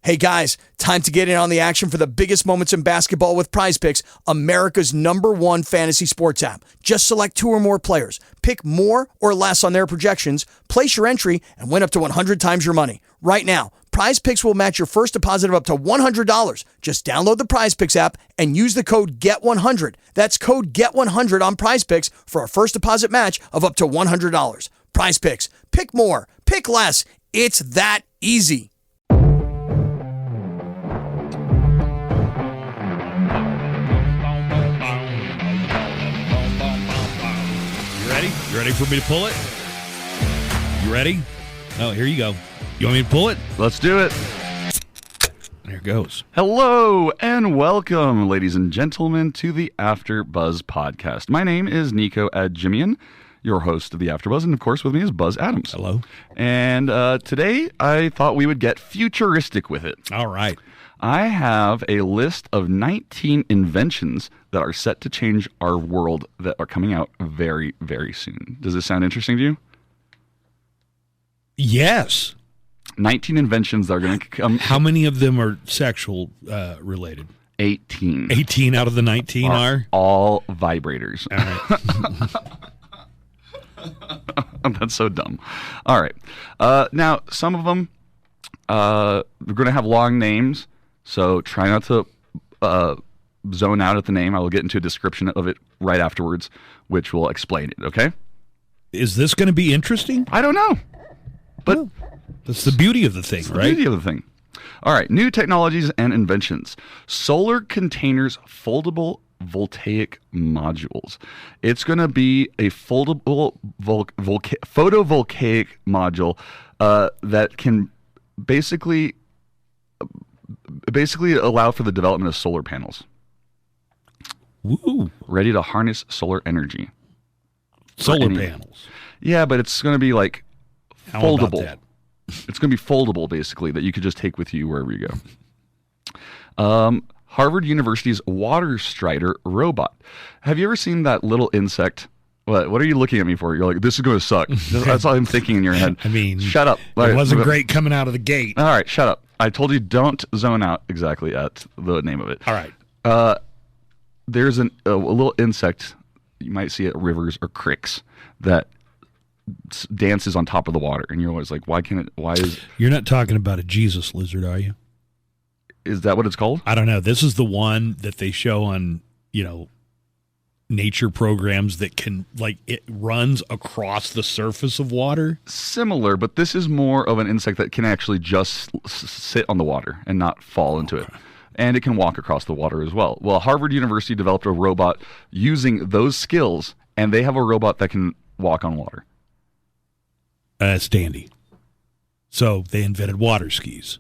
Hey guys, time to get in on the action for the biggest moments in basketball with Prize Picks, America's #1 fantasy sports app. Just select 2 or more players, pick more or less on their projections, place your entry, and win up to 100 times your money. Right now, Prize Picks will match your first deposit of up to $100. Just download the Prize Picks app and use the code GET100. That's code GET100 on Prize Picks for a first deposit match of up to $100. Prize Picks. Pick more. Pick less. It's that easy. You ready for me to pull it? You ready? Oh, here you go. You want me to pull it? Let's do it. There it goes. Hello and welcome, ladies and gentlemen, to the After Buzz podcast. My name is Nico Adjimian, your host of the After Buzz, and of course with me is Buzz Adams. Hello. And today I thought we would get futuristic with it. All right. I have a list of 19 inventions that are set to change our world that are coming out very, very soon. Does this sound interesting to you? Yes. 19 inventions that are going to come. How many of them are sexual related? 18. 18 out of the 19 are? All vibrators. All right. That's so dumb. All right. Now, some of them, we're going to have long names, so try not to zone out at the name. I will get into a description of it right afterwards, which will explain it, okay? Is this going to be interesting? I don't know. But well, that's the beauty of the thing, right? The beauty of the thing. All right. New technologies and inventions. Solar containers, foldable voltaic modules. It's going to be a foldable photovoltaic module that can basically allow for the development of solar panels. Woo. Ready to harness solar energy. Solar panels. Yeah, but it's going to be like How foldable. about that? It's going to be foldable, basically, that you could just take with you wherever you go. Harvard University's water strider robot. Have you ever seen that little insect? What are you looking at me for? You're like, this is going to suck. That's all I'm thinking in your head. I mean, shut up. It wasn't great coming out of the gate. All right, shut up. I told you don't zone out exactly at the name of it. All right. There's a little insect you might see at rivers or creeks that dances on top of the water, and you're always like, why is... You're not talking about a Jesus lizard, are you? Is that what it's called? I don't know. This is the one that they show on, nature programs that can, it runs across the surface of water. Similar, but this is more of an insect that can actually just sit on the water and not fall into it. And it can walk across the water as well. Well, Harvard University developed a robot using those skills, and they have a robot that can walk on water. It's dandy. So they invented water skis.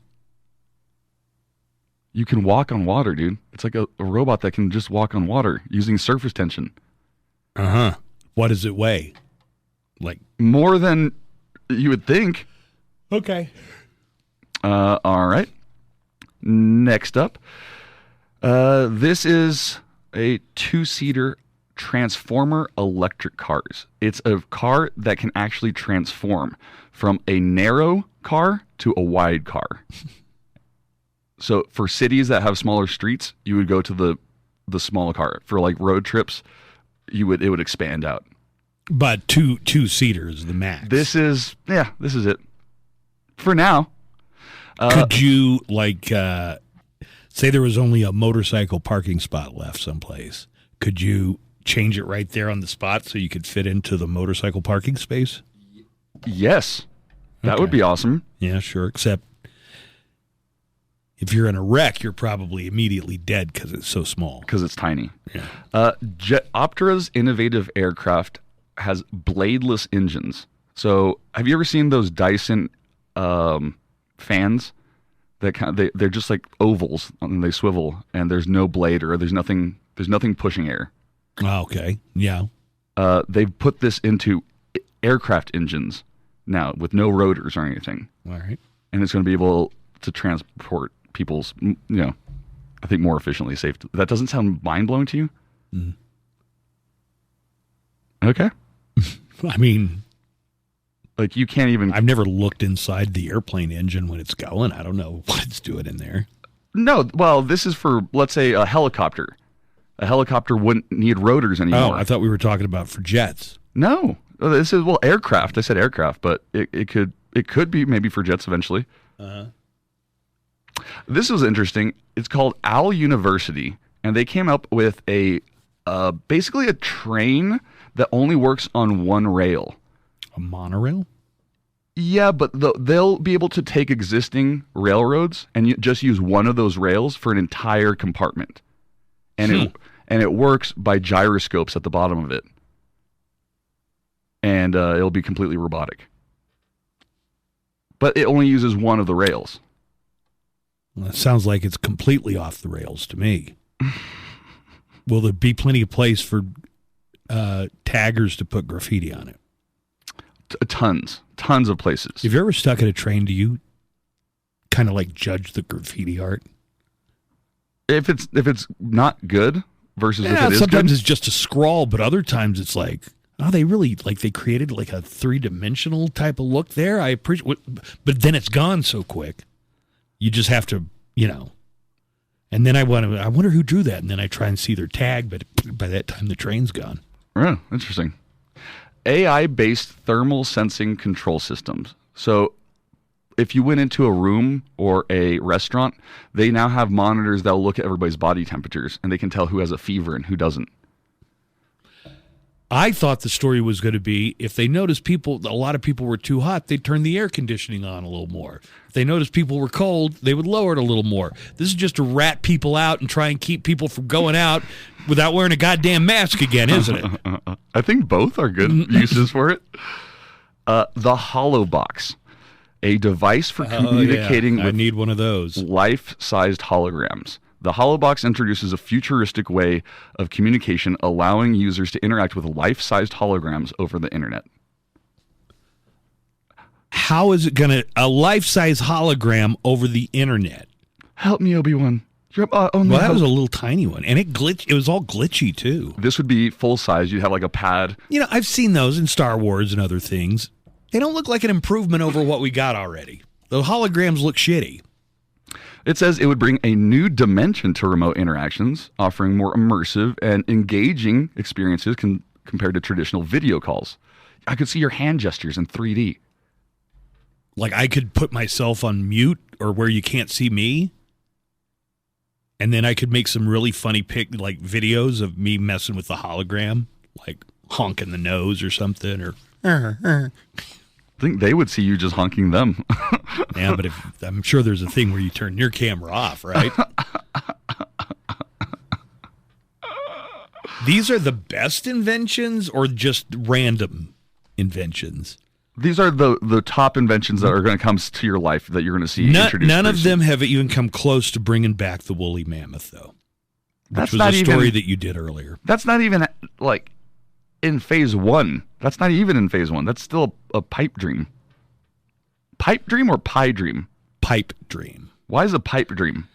You can walk on water, dude. It's like a robot that can just walk on water using surface tension. Uh-huh. What does it weigh? More than you would think. Okay. All right. Next up. This is a 2-seater transformer electric cars. It's a car that can actually transform from a narrow car to a wide car. So for cities that have smaller streets, you would go to the smaller car. For road trips, it would expand out. But two-seater is the max. This is it. For now. Could you say there was only a motorcycle parking spot left someplace? Could you change it right there on the spot so you could fit into the motorcycle parking space? Yes. That would be awesome. Yeah, sure. Except if you're in a wreck, you're probably immediately dead because it's so small. Because it's tiny. Yeah. Optra's innovative aircraft has bladeless engines. So have you ever seen those Dyson fans? They're just like ovals and they swivel and there's no blade or there's nothing pushing air. Oh, okay. Yeah. They've put this into aircraft engines now with no rotors or anything. All right. And it's going to be able to transport people's, I think more efficiently, safe. That doesn't sound mind-blowing to you? Mm. Okay. I mean, Like you can't even. I've never looked inside the airplane engine when it's going. I don't know what it's doing in there. No, well, this is for, let's say, a helicopter. A helicopter wouldn't need rotors anymore. Oh, I thought we were talking about for jets. No, this is aircraft. I said aircraft, but it could be maybe for jets eventually. This was interesting. It's called Owl University, and they came up with basically a train that only works on one rail. A monorail? Yeah, but they'll be able to take existing railroads and just use one of those rails for an entire compartment, and it works by gyroscopes at the bottom of it, and it'll be completely robotic. But it only uses one of the rails. Well, that sounds like it's completely off the rails to me. Will there be plenty of place for taggers to put graffiti on it? Tons of places. If you're ever stuck at a train, do you kind of like judge the graffiti art? If it's not good versus if it is sometimes good? it's just a scrawl, but other times it's like, oh, they really they created like a 3-dimensional type of look there. I appreciate, but then it's gone so quick. You just have to, And then I wonder who drew that, and then I try and see their tag, but by that time the train's gone. Oh, interesting. AI-based thermal sensing control systems. So if you went into a room or a restaurant, they now have monitors that will look at everybody's body temperatures, and they can tell who has a fever and who doesn't. I thought the story was going to be if they noticed a lot of people were too hot, they'd turn the air conditioning on a little more. If they noticed people were cold, they would lower it a little more. This is just to rat people out and try and keep people from going out without wearing a goddamn mask again, isn't it? I think both are good uses for it. The Hollow Box, a device for communicating I with need one of those. life-sized holograms. The Holobox introduces a futuristic way of communication, allowing users to interact with life-sized holograms over the internet. How is it going to a life-size hologram over the internet? Help me, Obi-Wan. Well, that was a little tiny one, and it was all glitchy too. This would be full size. You'd have like a pad. I've seen those in Star Wars and other things. They don't look like an improvement over what we got already. The holograms look shitty. It says it would bring a new dimension to remote interactions, offering more immersive and engaging experiences compared to traditional video calls. I could see your hand gestures in 3D. Like I could put myself on mute or where you can't see me, and then I could make some really funny videos of me messing with the hologram, like honking the nose or something, or. I think they would see you just honking them. Yeah, but I'm sure there's a thing where you turn your camera off, right? These are the best inventions or just random inventions? These are the top inventions that are going to come to your life that you're going to see introduced. None of them have even come close to bringing back the woolly mammoth, though. That's which was a story that you did earlier. That's not even in phase 1. That's not even in phase 1. That's still a pipe dream. Pipe dream or pie dream? Pipe dream. Why is a pipe dream?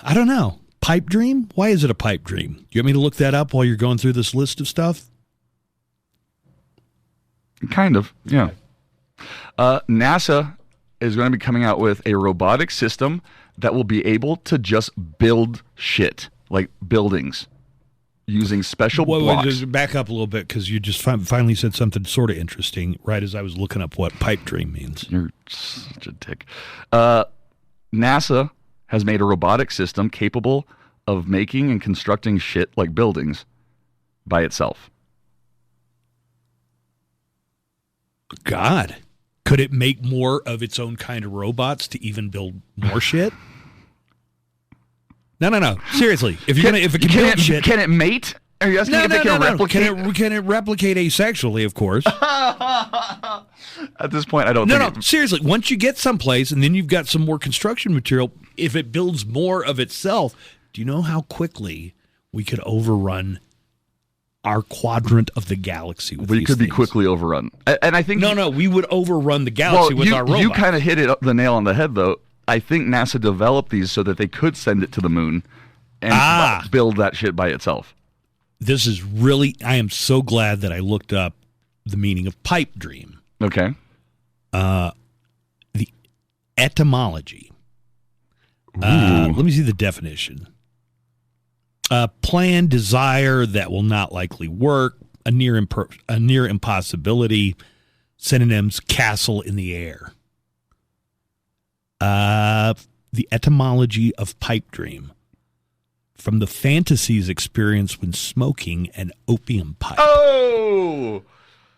I don't know. Pipe dream? Why is it a pipe dream? Do you want me to look that up while you're going through this list of stuff? Kind of, yeah. NASA is going to be coming out with a robotic system that will be able to just build shit, like buildings, using special blocks. Just back up a little bit, because you just finally said something sort of interesting right as I was looking up what pipe dream means. You're such a dick. NASA has made a robotic system capable of making and constructing shit like buildings by itself. God, could it make more of its own kind of robots to even build more shit? No. Seriously, if it can build shit, can it mate? Are you asking if it can replicate? Can it replicate asexually? Of course. At this point, I don't. No. Seriously, once you get someplace and then you've got some more construction material, if it builds more of itself, do you know how quickly we could overrun our quadrant of the galaxy with we these could things? Be quickly overrun, and I think we would overrun the galaxy with our robots. You kind of hit the nail on the head, though. I think NASA developed these so that they could send it to the moon and build that shit by itself. This is really, I am so glad that I looked up the meaning of pipe dream. Okay. The etymology. Let me see the definition. Plan, desire that will not likely work, a near impossibility. Synonyms: castle in the air. The etymology of pipe dream. From the fantasies experienced when smoking an opium pipe. Oh!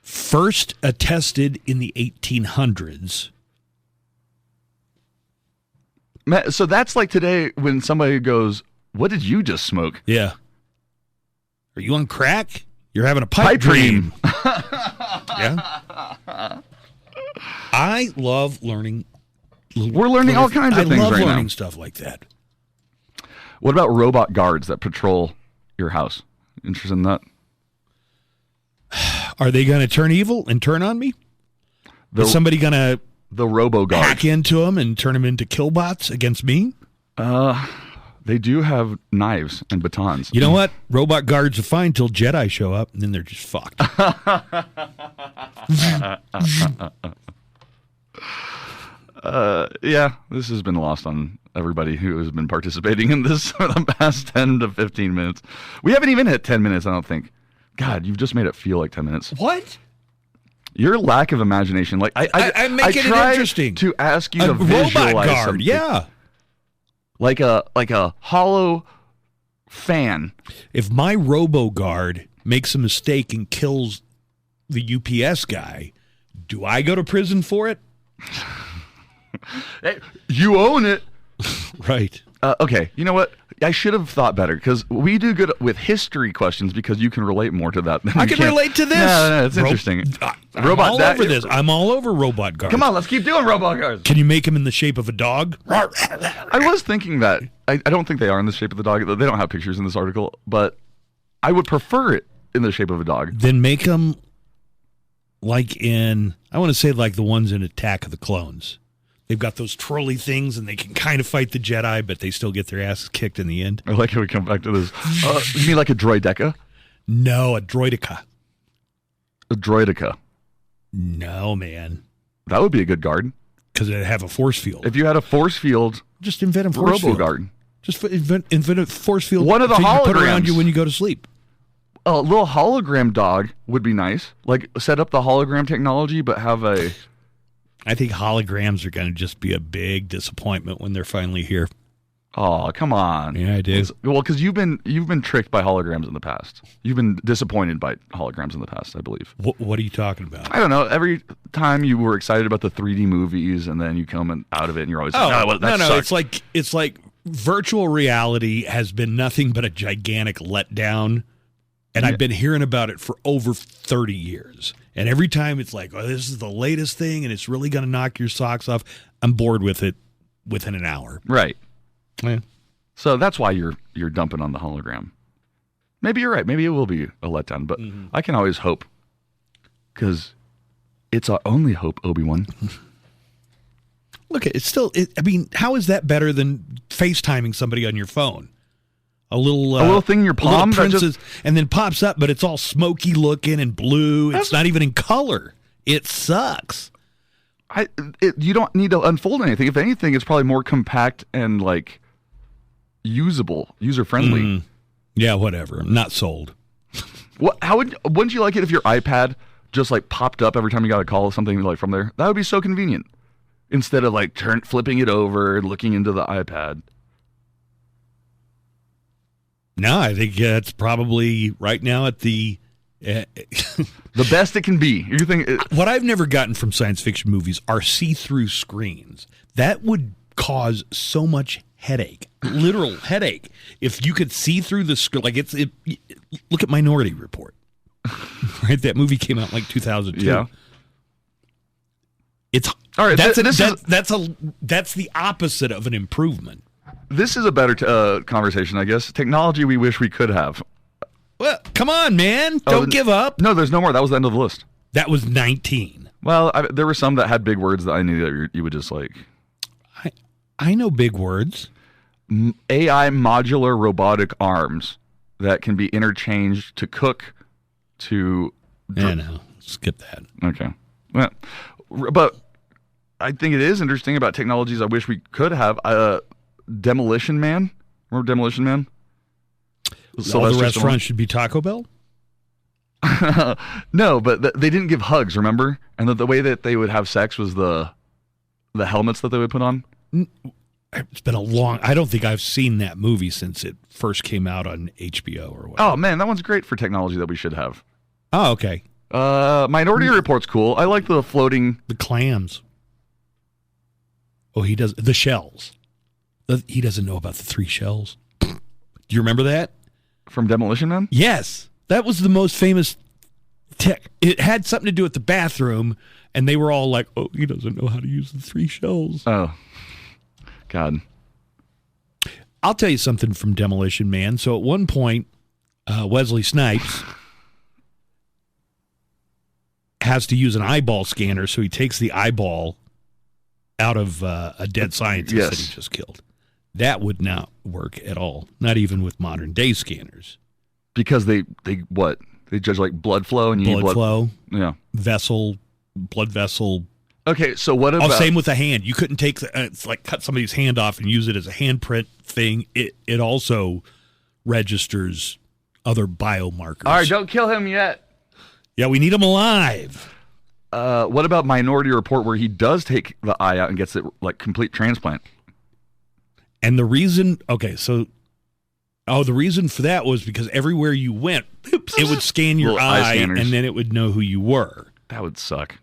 First attested in the 1800s. So that's like today when somebody goes, "What did you just smoke?" Yeah. Are you on crack? You're having a pipe dream. Yeah. I love learning. We're learning all kinds of things I love right learning now. stuff like that. What about robot guards that patrol your house? Interested in that? Are they going to turn evil and turn on me? Is somebody going to The robo guard. hack into them and turn them into killbots against me? They do have knives and batons. You know what? Robot guards are fine till Jedi show up, and then they're just fucked. Yeah, this has been lost on everybody who has been participating in this for the past 10 to 15 minutes. We haven't even hit 10 minutes, I don't think. God, you've just made it feel like 10 minutes. What? Your lack of imagination. Like I'm making it tried interesting. to ask you A to robot visualize guard, something. yeah. Like a hollow fan. If my robo guard makes a mistake and kills the UPS guy, do I go to prison for it? Hey, you own it. Right. Okay, you know what? I should have thought better because we do good with history questions because you can relate more to that. Than I we can can. relate to this. No, it's interesting. I'm all over this. I'm all over robot guards. Come on, let's keep doing robot guards. Can you make him in the shape of a dog? I was thinking that. I don't think they are in the shape of the dog. They don't have pictures in this article, but I would prefer it in the shape of a dog. Then make them like in, I want to say like the ones in Attack of the Clones. They've got those trolley things, and they can kind of fight the Jedi, but they still get their asses kicked in the end. I like how we come back to this. You mean like a droideca? No, a droidica. A droideca. No, man. That would be a good guard. Because it'd have a force field. If you had a force field, Just invent a force robo field. guard. Just invent a force field. One of the so you can put holograms. around you when you go to sleep. A little hologram dog would be nice. Like set up the hologram technology, but have a. I think holograms are going to just be a big disappointment when they're finally here. Oh, come on. Yeah, I do. Well, because you've been tricked by holograms in the past. You've been disappointed by holograms in the past, I believe. What are you talking about? I don't know. Every time you were excited about the 3D movies, and then you come out of it, and you're always like, "Oh, that no. sucked." It's like virtual reality has been nothing but a gigantic letdown, and I've been hearing about it for over 30 years. And every time it's like, "Oh, this is the latest thing, and it's really going to knock your socks off." I'm bored with it within an hour. Right. Yeah. So that's why you're dumping on the hologram. Maybe you're right. Maybe it will be a letdown, but I can always hope because it's our only hope, Obi-Wan. Look, it's still. I mean, how is that better than FaceTiming somebody on your phone? A little thing in your palm that just and then pops up, but it's all smoky looking and blue. It's not even in color. It sucks. You don't need to unfold anything. If anything, it's probably more compact and like usable, user friendly. Yeah, whatever. I'm not sold. Wouldn't you like it if your iPad just like popped up every time you got a call or something like from there? That would be so convenient. Instead of like flipping it over and looking into the iPad. No, I think it's probably right now at the The best it can be. You think what I've never gotten from science fiction movies are see-through screens. That would cause so much headache, literal headache. If you could see through the screen, like look at Minority Report. Right, that movie came out in like 2002. Yeah. It's all right. That's the opposite of an improvement. This is a better conversation, I guess. Technology we wish we could have. Well, come on, man. Don't give up. No, there's no more. That was the end of the list. That was 19. Well, there were some that had big words that I knew that you would just like. I know big words. AI modular robotic arms that can be interchanged to cook to... Yeah, no. Skip that. Okay. Well, but I think it is interesting about technologies I wish we could have. Demolition Man. Remember Demolition Man? All the restaurants should be Taco Bell? No, but they didn't give hugs, remember? And the way that they would have sex was the helmets that they would put on. It's been I don't think I've seen that movie since it first came out on HBO or whatever. Oh, man, that one's great for technology that we should have. Oh, okay. Minority Report's cool. I like the floating... The clams. Oh, he does. The shells. He doesn't know about the 3 shells. Do you remember that? From Demolition Man? Yes. That was the most famous tech. It had something to do with the bathroom, and they were all like, oh, he doesn't know how to use the 3 shells. Oh, God. I'll tell you something from Demolition Man. So at one point, Wesley Snipes has to use an eyeball scanner, so he takes the eyeball out of a dead scientist that he just killed. That would not work at all, not even with modern day scanners. Because they what? They judge like blood flow and you need blood flow. Yeah. Blood vessel. Okay, so what about... same with the hand. You couldn't take it's like cut somebody's hand off and use it as a handprint thing. It also registers other biomarkers. All right, don't kill him yet. Yeah, we need him alive. What about Minority Report where he does take the eye out and gets it like complete transplant? And the reason, the reason for that was because everywhere you went, it would scan your eye and then it would know who you were. That would suck.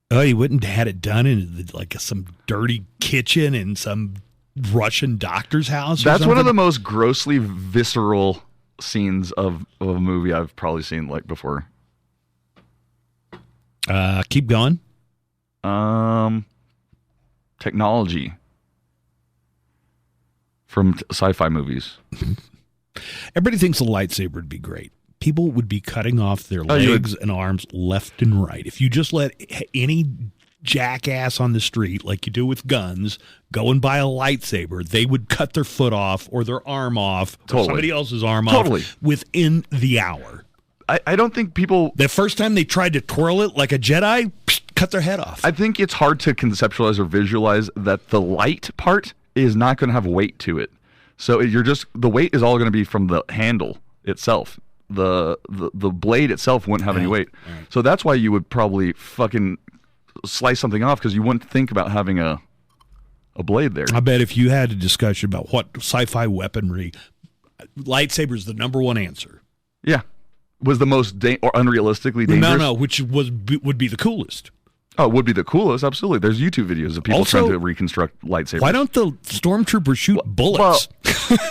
Oh, he wouldn't have had it done in like some dirty kitchen in some Russian doctor's house? That's one of the most grossly visceral scenes of a movie I've probably seen like before. Keep going. Technology from sci-fi movies. Everybody thinks a lightsaber would be great. People would be cutting off their legs and arms left and right. If you just let any jackass on the street, like you do with guns, go and buy a lightsaber, they would cut their foot off or their arm off or somebody else's arm off within the hour. I don't think people... The first time they tried to twirl it like a Jedi, cut their head off. I think it's hard to conceptualize or visualize that the light part is not going to have weight to it. So the weight is all going to be from the handle itself. The blade itself wouldn't have any weight. Right. So that's why you would probably fucking slice something off, because you wouldn't think about having a blade there. I bet if you had a discussion about what sci-fi weaponry, lightsaber's the number one answer. Yeah. Was the most or unrealistically dangerous? No, which would be the coolest. Oh, it would be the coolest, absolutely. There's YouTube videos of people trying to reconstruct lightsabers. Why don't the stormtroopers shoot bullets?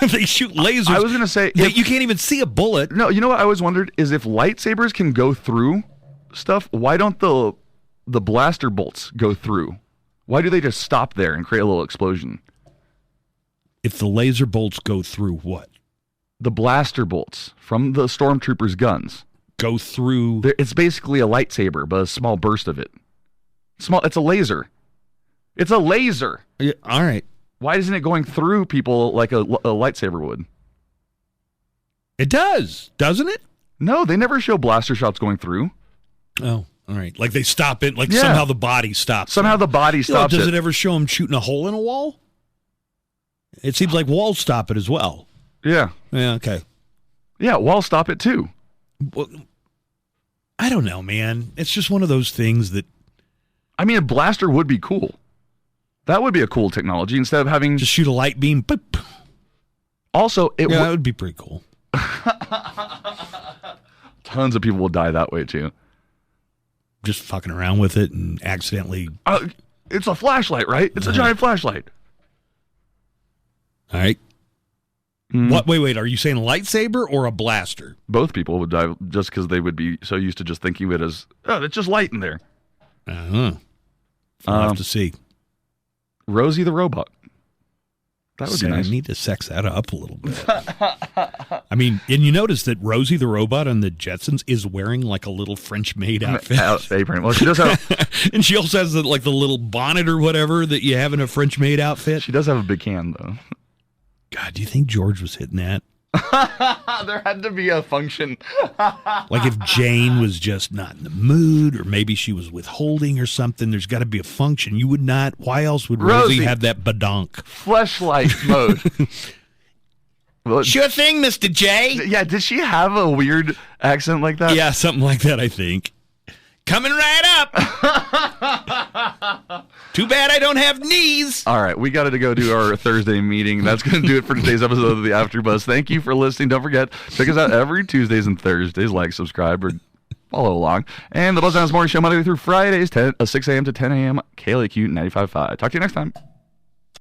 They shoot lasers. I was going to say... you can't even see a bullet. No, you know what I always wondered is if lightsabers can go through stuff, why don't the blaster bolts go through? Why do they just stop there and create a little explosion? If the laser bolts go through what? The blaster bolts from the stormtroopers' guns. Go through... It's basically a lightsaber, but a small burst of it. It's a laser. It's a laser. Yeah, all right. Why isn't it going through people like a lightsaber would? It does, doesn't it? No, they never show blaster shots going through. Oh, all right. Like they stop it. Like somehow the body stops. Somehow the body stops. Does it ever show them shooting a hole in a wall? It seems like walls stop it as well. Yeah. Yeah. Okay. Yeah, walls stop it too. Well, I don't know, man. It's just one of those things that. I mean, a blaster would be cool. That would be a cool technology instead of having... Just shoot a light beam. Boop. Also, that would be pretty cool. Tons of people will die that way, too. Just fucking around with it and accidentally... it's a flashlight, right? It's a giant flashlight. All right. What? Wait. Are you saying a lightsaber or a blaster? Both people would die just because they would be so used to just thinking of it as, it's just light in there. We'll have to see. Rosie the robot. That would be nice. I need to sex that up a little bit. I mean, and you notice that Rosie the robot on the Jetsons is wearing like a little French maid outfit. Apron. Well, she does have, and she also has the little bonnet or whatever that you have in a French maid outfit. She does have a big can though. God, do you think George was hitting that? There had to be a function. Like if Jane was just not in the mood, or maybe she was withholding or something, there's got to be a function. You would not. Why else would Rosie have that badonk? Fleshlight mode. Well, sure thing, Mr. J. Yeah, did she have a weird accent like that? Yeah, something like that, I think. Coming right up. Too bad I don't have knees. All right, we got to go do our Thursday meeting. That's going to do it for today's episode of the AfterBuzz. Thank you for listening. Don't forget, check us out every Tuesdays and Thursdays. Like, subscribe, or follow along. And the Buzz and Nico Morning Show Monday through Fridays, 6 a.m. to 10 a.m. KLAQ 95.5. Talk to you next time.